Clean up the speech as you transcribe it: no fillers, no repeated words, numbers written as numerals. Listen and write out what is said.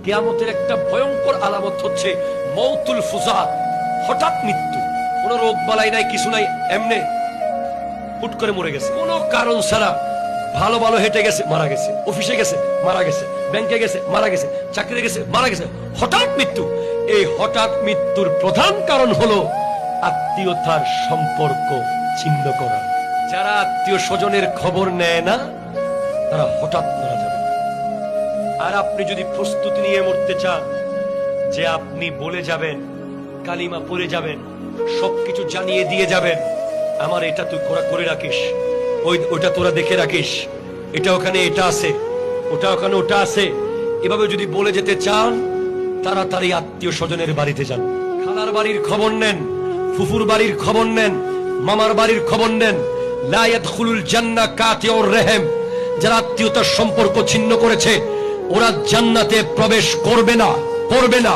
কিয়ামতের একটা ভয়ঙ্কর আলামত হচ্ছে মৌতুল ফুজাত, হঠাৎ মৃত্যু। কোনো রোগ বালাই নাই, কিছু নাই, এমনি হুট করে মরে গেছে কোনো কারণ ছাড়া। ভালো ভালো হেঁটে গেছে, মারা গেছে। অফিসে গেছে, মারা গেছে। ব্যাংকে গেছে, মারা গেছে। চাকরিতে গেছে, মারা গেছে। হঠাৎ মৃত্যু। এই হঠাৎ মৃত্যুর প্রধান কারণ হলো আত্মীয়তার সম্পর্ক ছিন্ন করা। যারা আত্মীয় স্বজনের খবর নেয় না, তারা হঠাৎ মারা যাবে। আর আপনি যদি প্রস্তুতি নিয়ে মরতে চান, যে আপনি বলে যাবেন, কালিমা পড়ে যাবেন, সবকিছু জানিয়ে দিয়ে যাবেন, আমার এটা তুই করে রাখিস, ওইটা তোরা দেখে রাখিস, এটা ওখানে এটা আছে, ওটা ওখানে ওটা আছে, এভাবে যদি বলে যেতে চান, তাড়াতাড়ি আত্মীয় স্বজনের বাড়িতে যান। খালার বাড়ির খবর নেন, ফুফুর বাড়ির খবর নেন, মামার বাড়ির খবর নেন। লা ইয়াদখুলুল জান্নাহ কাতিউর রহিম, যারা আত্মীয়তার সম্পর্ক ছিন্ন করেছে, ওরা জান্নাতে প্রবেশ করবে না, করবে না।